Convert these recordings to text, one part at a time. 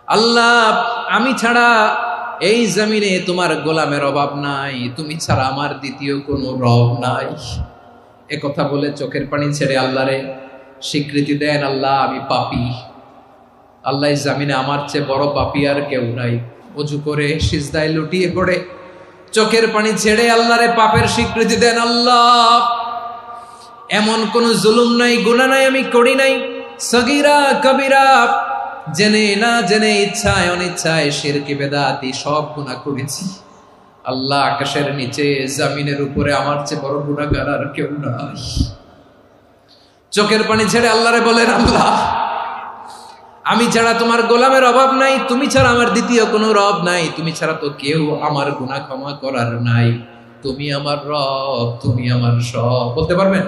আল্লাহ, আমি ছাড়া এই জমিনে তোমার গোলামের অভাব নাই, তুমি ছাড়া আমার দ্বিতীয় কোনো রব নাই। এ কথা বলে চোখের পানি ছেড়ে আল্লাহরে স্বীকৃতি দেন, আল্লাহ আমি পাপী। আল্লাহ, এই জমিনে আমার চেয়ে বড় পাপী আর কেউ নাই। অজু করে সিজদায় লুটিয়ে পড়ে চোখের পানি ছেড়ে আল্লাহরে পাপের স্বীকৃতি দেন, আল্লাহ এমন কোন জুলুম নাই, গুনাহ নাই আমি করি নাই, সগীরা কবিরা, জেনে না জেনে, ইচ্ছায় অনিচ্ছায়, শিরকি বেদাতি সব গুনাহ করেছি। আল্লাহ, আকাশের নিচে জমিনের উপরে আমার চেয়ে বড় গুনাহগার আর কেউ নাই। চোখের পানি ছেড়ে আল্লাহরে বলেন, আল্লাহ আমি ছাড়া তোমার গোলামের অভাব নাই, তুমি ছাড়া আমার দ্বিতীয় কোনো রব নাই, তুমি ছাড়া তো কেউ আমার গুনাহ ক্ষমা করার নাই, তুমি আমার রব, তুমি আমার সব। বলতে পারবেন?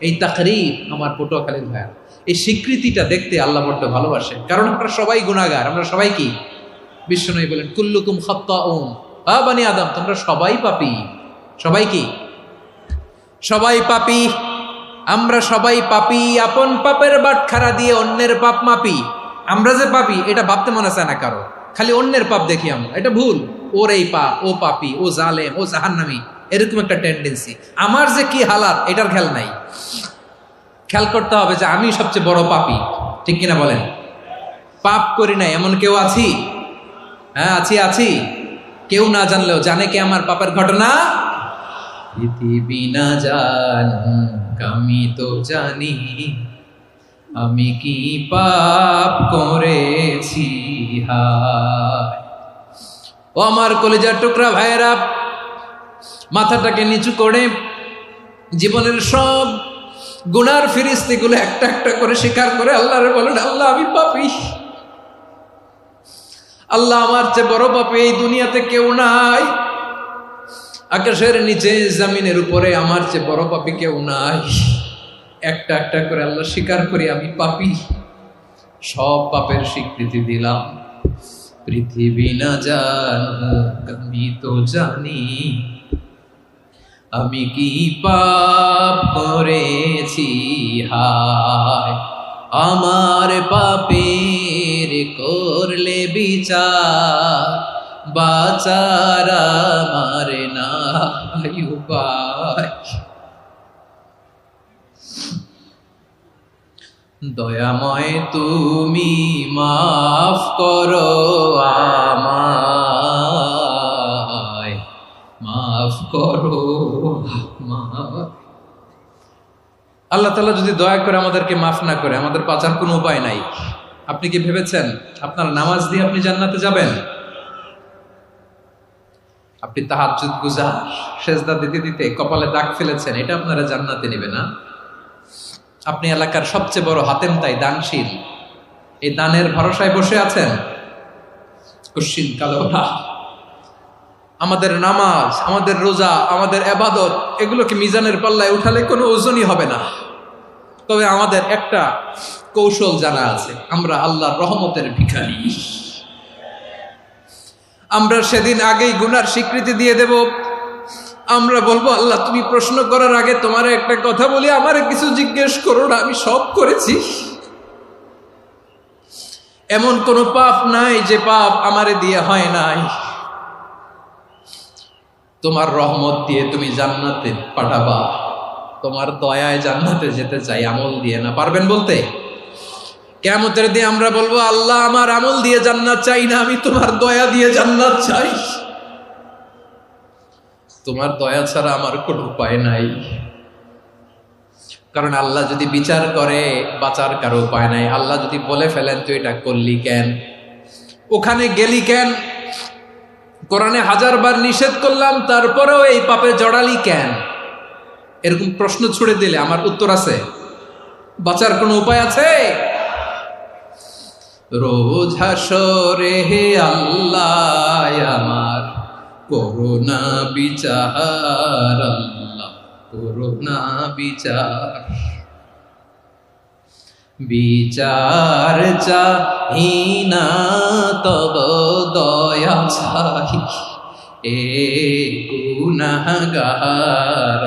এই তাকরীর আমার পটুয়াখালীর ভাইয়া, এই স্বীকৃতিটা দেখতে আল্লাহ বড্ড ভালোবাসেন, কারণ আমরা সবাই গুনাহগার। আমরা সবাই কি? বিশ্বনবী বলেন, কুল্লুকুম খাত্তাউন, আ বানি আদম, তোমরা সবাই পাপী। সবাই কি? সবাই পাপী। আমরা সবাই পাপী। আপন পাপের বাটখারা দিয়ে অন্যের পাপ মাপি। আমরা যে পাপী এটা ভাবতে মনে চায় না কারো, খালি অন্যের পাপ দেখি আমরা, এটা ভুল। ওর এই পাপ, ও পাপী, ও জালেম, ও জাহান্নামী, এরকম একটা টেন্ডেন্সি। আমার যে কি হালাত এটার খেয়াল নাই। খেয়াল করতে হবে যে আমি সবচেয়ে বড় পাপী, ঠিক কিনা বলেন? পাপ করি নাই এমন কেউ আছি? হ্যাঁ আছি, আছি। কেউ না জানলেও জানে কে আমার পাপের ঘটনা? পৃথিবী না জানুক আমি তো জানি, আমি কি পাপ করেছি হায়। ও আমার কলিজার টুকরা ভাইয়েরা, মাথাটাকে নিচু করে জীবনের সব গুনার ফিরিস্তিগুলো একটা একটা করে স্বীকার করে আল্লাহরে বলেন, আল্লাহ আমি পাপী। আল্লাহ, আমার চেয়ে বড় পাপী এই দুনিয়াতে কেউ নাই। আকাশের নিচে জমিনের উপরে আমার চেয়ে বড় পাপী কেউ নাই। একটা একটা করে আল্লাহ স্বীকার করি আমি পাপী। সব পাপের স্বীকৃতি দিলাম। পৃথিবী না জানুক আমি তো জানি, আমি কি পাপ করেছি হায়। আমার পাপের করলে বিচার, বাঁচার আমার নাই উপায়। দয়াময় তুমি মাফ করো আমায়, মাফ করো আমায়। আল্লাহ তাআলা যদি দয়া করে আমাদেরকে মাফ না করে, আমাদের বাঁচার কোনো উপায় নাই। আপনি কি ভেবেছেন আপনার নামাজ দিয়ে আপনি জান্নাতে যাবেন? আপনি তাহাজ্জুদ গুজার, সেজদা দিতে দিতে কপালে দাগ ফেলেছেন, এটা আপনারা জান্নাতে নেবে না। আপনি এলাকার সবচেয়ে বড় হাতেম তাই দানশীল, এই দানের ভরসায় বসে আছেন, কশিন কালো না। আমাদের নামাজ, আমাদের রোজা, আমাদের ইবাদত, এগুলোকে মিজানের পাল্লায় উঠালে কোনো ওজনই হবে না। তবে আমাদের একটা কৌশল জানা আছে, আমরা আল্লাহর রহমতের ভিখারি। আমরা সেদিন আগেই গুনার স্বীকৃতি দিয়ে দেব। আমরা বলবো, আল্লাহ তুমি প্রশ্ন করার আগে তোমার একটা কথা বলি, আমারে কিছু জিজ্ঞেস করো না, আমি সব করেছি। এমন কোন পাপ নাই যে পাপ আমারে দিয়ে হয় নাই। তোমার রহমত দিয়ে তুমি জান্নাতে পাঠাবা, তোমার দয়ায় জান্নাতে যেতে চাই, আমল দিয়ে না। পারবেন বলতে? কিয়ামতের দিন আমরা বলবো, আল্লাহ আমার আমল দিয়ে জান্নাত চাই না, আমি তোমার দয়া দিয়ে জান্নাত চাই। তোমার দয়া ছাড়া আমার কোনো উপায় নাই। কারণ আল্লাহ যদি বিচার করে, বাঁচার কারো উপায় নাই। আল্লাহ যদি বলে ফেলেন তুই এটা করলি কেন, ওখানে গেলি কেন, কোরআনে 1000 বার নিষেধ করলাম তারপরেও এই পাপে জড়ালি কেন, এরকম প্রশ্ন ছুড়ে দিলে আমার উত্তর আছে? বাঁচার কোনো উপায় আছে? রোজ হাসরে হে আল্লাহ আমার করুণা বিচার, আল্লাহ করুণা বিচার। বিচার চাহি না তব দয়া চাহি, এ গুনাহগার